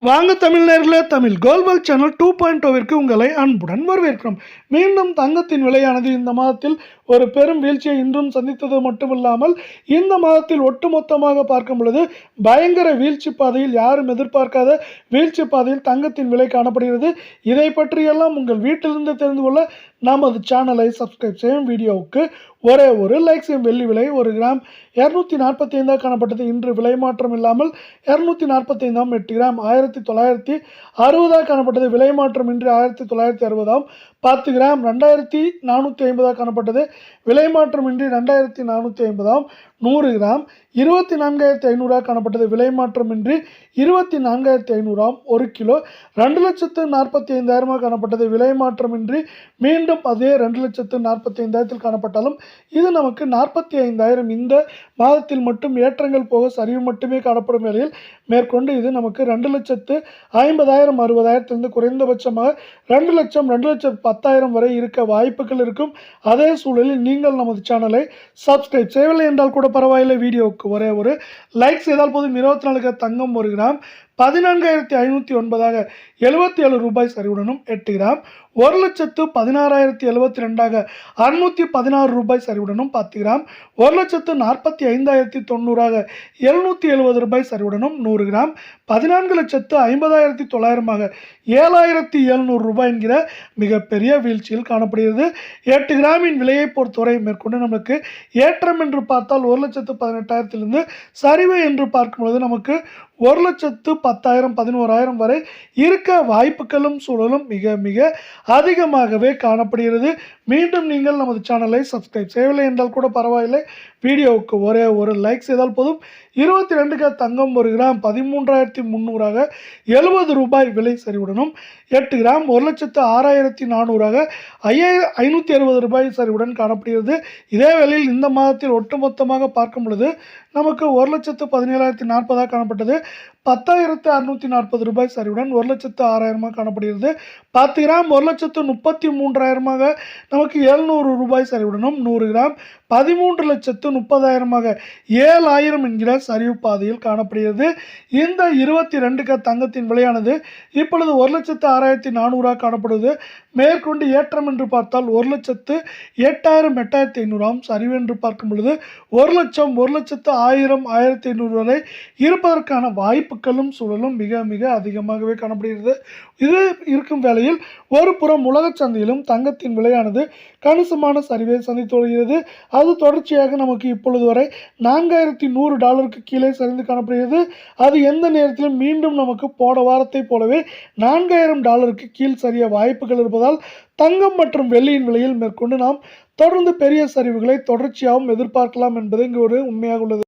வாங்க தமிழர்களே, தமிழ் கோல்வல் சேனல் 2.0விற்கு உங்களை அன்புடன் வரவேற்கிறோம். மீண்டும் தங்கத்தின் விலையானது இந்த மாதத்தில் ஒரு பெரும் வீழ்ச்சியை இன்றும் சந்தித்தது மட்டுமில்லாமல் இந்த மாதத்தில் ஒட்டுமொத்தமாக பார்க்கும் பொழுது பயங்கர வீழ்ச்சி பாதையில், யாரும் எதிர்பார்க்காத வீழ்ச்சி பாதையில் தங்கத்தின் விலை காணப்படுகிறது. இதை பற்றியெல்லாம் உங்கள் வீட்டிலிருந்து தெரிந்து கொள்ள நமது சேனலை சப்ஸ்கிரைப் செய்யும். வீடியோவுக்கு ஒரே ஒரு லைக் செய்யும். வெள்ளி விலை 1 கிராம் 245 காணப்பட்டது. இன்று விலை மாற்றம் இல்லாமல் 245 8 கிராம் 1960 காணப்பட்டது. விலை மாற்றம் இன்றி 1960 10 கிராம் 2450 காணப்பட்டது. விலை மாற்றம் இன்றி 2450 100 கிராம் 24500 காணப்பட்டது. விலை மாற்றம் இன்றி 24500 1 கிலோ 2,45,000 காணப்பட்டது. விலை மாற்றம் இன்றி மீண்டும் அதே 2,45,000 காணப்பட்டாலும் இது நமக்கு 45,000 இந்த மாதத்தில் மட்டும் ஏற்றங்கள் போக சரிவு மட்டுமே காணப்படும் வேளையில் மேற்கொண்டு இது நமக்கு 2,50,000 60,000 குறைந்தபட்சமாக 2,10,000 வரை இருக்க வாய்ப்புகள் இருக்கும். அதே சூழலில் நீங்கள் நமது சேனலை சப்ஸ்கிரைப் செய்யவில்லை என்றால் கூட பரவாயில்லை, வீடியோவுக்கு ஒரே ஒரு லைக் செய்தால் போதும். 24 தங்கம் 1 கிராம் 14,509 77 ரூபாய் சரிவுடனும் 8 கிராம் 1,16,072 616 ரூபாய் சரிவுடனும் 10 கிராம் 1,45,090 770 ரூபாய் சரிவுடனும் 100 கிராம் 14,50,900 7,700 ரூபாய் என்கிற மிகப்பெரிய வீழ்ச்சியில் காணப்படுகிறது. 8 கிராமின் விலையை பொறுத்தவரை மேற்கொண்டு நமக்கு ஏற்றம் என்று பார்த்தால் 1,18,000 சரிவு என்று பார்க்கும்போது நமக்கு 1,10,000 11,000 வரை இருக்க வாய்ப்புகளும் சூழலும் மிக மிக அதிகமாகவே காணப்படுகிறது. மீண்டும் நீங்கள் நமது சேனலை சப்ஸ்கிரைப் செய்யவில்லை என்றால் கூட பரவாயில்லை, வீடியோவுக்கு ஒரே ஒரு லைக் செய்தால் போதும். 22 தங்கம் 1 கிராம் 13,300 70 ரூபாய் விலை சரிவுடனும் 8 கிராம் 1,06,400 560 ரூபாய் சரிவுடன் காணப்படுகிறது. இதே வேளையில் இந்த மாதத்தில் ஒட்டுமொத்தமாக பார்க்கும் பொழுது நமக்கு 1,17,040 காணப்பட்டது. 10,640 ரூபாய் சரிவுடன் 1,06,000 காணப்படுகிறது. 10 கிராம் 1,33,000 நமக்கு 700 ரூபாய் சரிவுடனும் 100 கிராம் 13,30,000 7,000 என்கிற சரிவு பாதையில் காணப்படுகிறது. இந்த 22 தங்கத்தின் விலையானது இப்பொழுது 1,06,400 காணப்படுவது. மேற்கொண்டு ஏற்றம் என்று பார்த்தால் 1,08,000 8,500 சரிவு என்று பார்க்கும் பொழுது 1,00,000 1,10,000 1,500 வரை இருப்பதற்கான வாய்ப்புகளும் சூழலும் மிக மிக அதிகமாகவே காணப்படுகிறது. இது இருக்கும் வேளையில் ஒரு புறம் உலக சந்தையிலும் தங்கத்தின் விலையானது கணிசமான சரிவை சந்தித்து வருகிறது. அது தொடர்ச்சியாக நமக்கு இப்பொழுது வரை $4,100 கீழே சரிந்து காணப்படுகிறது. அது எந்த நேரத்திலும் மீண்டும் நமக்கு போன வாரத்தை போலவே $4,000 கீழ் சரிய வாய்ப்புகள் இருப்பதால் தங்கம் மற்றும் வெள்ளியின் விலையில் மேற்கொண்டு நாம் தொடர்ந்து பெரிய சரிவுகளை தொடர்ச்சியாகவும் எதிர்பார்க்கலாம் என்பது இங்கு ஒரு உண்மையாக உள்ளது.